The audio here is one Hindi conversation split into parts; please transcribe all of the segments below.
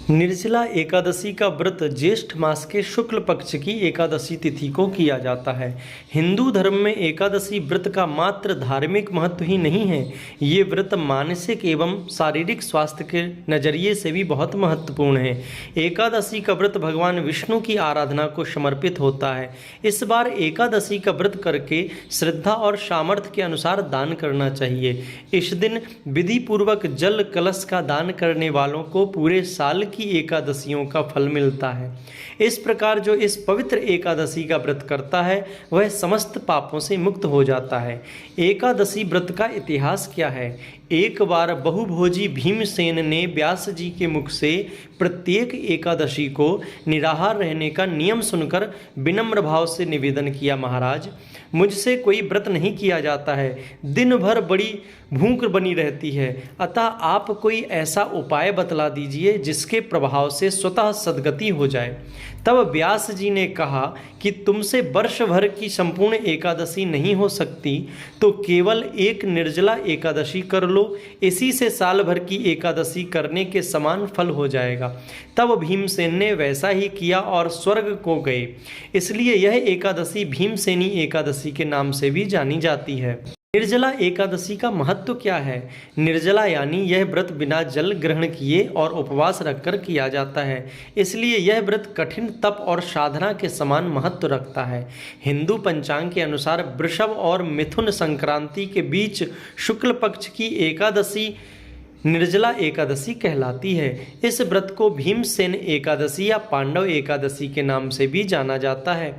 निर्जला एकादशी का व्रत ज्येष्ठ मास के शुक्ल पक्ष की एकादशी तिथि को किया जाता है। हिंदू धर्म में एकादशी व्रत का मात्र धार्मिक महत्व ही नहीं है, ये व्रत मानसिक एवं शारीरिक स्वास्थ्य के नज़रिए से भी बहुत महत्वपूर्ण है। एकादशी का व्रत भगवान विष्णु की आराधना को समर्पित होता है। इस बार एकादशी का व्रत करके श्रद्धा और सामर्थ्य के अनुसार दान करना चाहिए। इस दिन विधि पूर्वक जल कलश का दान करने वालों को पूरे साल की एकादशियों का फल मिलता है। इस प्रकार जो इस पवित्र एकादशी का व्रत करता है वह समस्त पापों से मुक्त हो जाता है। एकादशी व्रत का इतिहास क्या है? एक बार बहुभोजी भीमसेन ने व्यास जी के मुख से प्रत्येक एकादशी को निराहार रहने का नियम सुनकर विनम्र भाव से निवेदन किया, महाराज मुझसे कोई व्रत नहीं किया जाता है, दिन भर बड़ी भूख बनी रहती है, अतः आप कोई ऐसा उपाय बतला दीजिए जिसके प्रभाव से स्वतः सद्गति हो जाए। तब व्यास जी ने कहा कि तुमसे वर्ष भर की संपूर्ण एकादशी नहीं हो सकती तो केवल एक निर्जला एकादशी कर लो, इसी से साल भर की एकादशी करने के समान फल हो जाएगा। तब भीमसेन ने वैसा ही किया और स्वर्ग को गए। इसलिए यह एकादशी भीमसेनी एकादशी के नाम से भी जानी जाती है। निर्जला एकादशी का महत्व क्या है? निर्जला यानी यह व्रत बिना जल ग्रहण किए और उपवास रखकर किया जाता है, इसलिए यह व्रत कठिन तप और साधना के समान महत्व रखता है। हिंदू पंचांग के अनुसार वृषभ और मिथुन संक्रांति के बीच शुक्ल पक्ष की एकादशी निर्जला एकादशी कहलाती है। इस व्रत को भीमसेन एकादशी या पांडव एकादशी के नाम से भी जाना जाता है।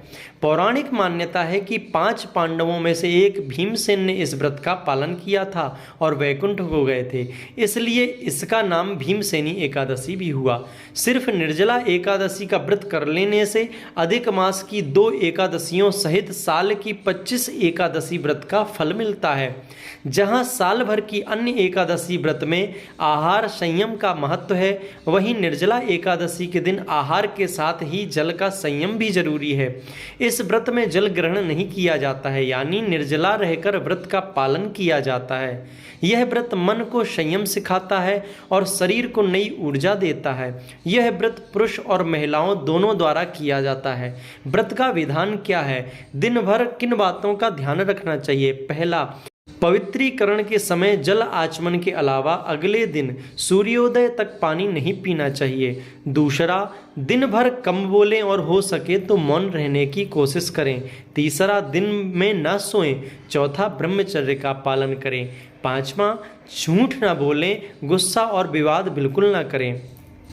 पौराणिक मान्यता है कि 5 पांडवों में से एक भीमसेन ने इस व्रत का पालन किया था और वैकुंठ को गए थे, इसलिए इसका नाम भीमसेनी एकादशी भी हुआ। सिर्फ निर्जला एकादशी का व्रत कर लेने से अधिक मास की 2 एकादशियों सहित साल की 25 एकादशी व्रत का फल मिलता है। जहाँ साल भर की अन्य एकादशी व्रत में आहार संयम का महत्व है, वहीं निर्जला एकादशी के दिन आहार के साथ ही जल का संयम भी जरूरी है। इस व्रत में जल ग्रहण नहीं किया जाता है, यानी निर्जला रहकर व्रत का पालन किया जाता है। यह व्रत मन को संयम सिखाता है और शरीर को नई ऊर्जा देता है। यह व्रत पुरुष और महिलाओं दोनों द्वारा किया जाता है। व्रत का विधान क्या है? दिन भर किन बातों का ध्यान रखना चाहिए? पहला, पवित्रीकरण के समय जल आचमन के अलावा अगले दिन सूर्योदय तक पानी नहीं पीना चाहिए। दूसरा, दिन भर कम बोलें और हो सके तो मौन रहने की कोशिश करें। तीसरा, दिन में न सोएं। चौथा, ब्रह्मचर्य का पालन करें। पांचवा, झूठ न बोलें, गुस्सा और विवाद बिल्कुल न करें।